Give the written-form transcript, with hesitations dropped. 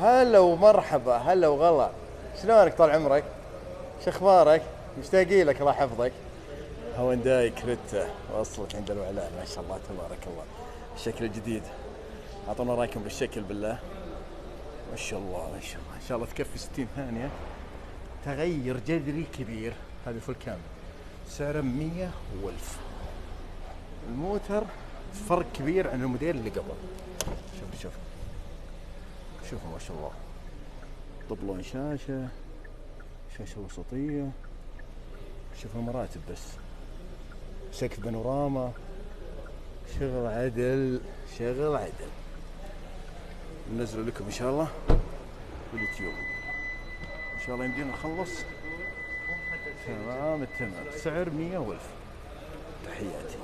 هلا ومرحبا، هلا وغلا. شلونك طال عمرك؟ شو اخبارك؟ مشتاقين لك الله يحفظك. هونداي كريتا وصلت عند الوعلاء، ما شاء الله تبارك الله. الشكل الجديد، اعطونا رايكم بالشكل بالله. ما شاء الله ما شاء الله، ان شاء الله تكفي 60 ثانية. تغير جذري كبير، هذا فل كامل، سعره 100 و1000. الموتر فرق كبير عن الموديل اللي قبل. شوف شوفوا ما شاء الله، طبلون شاشة، شاشة وسطية، شوف المراتب بس، سقف بانوراما، شغل عدل شغل عدل. ننزل لكم ان شاء الله في اليوتيوب، ان شاء الله يمدينا نخلص تمام التمام. سعر 100 و1000. تحياتي.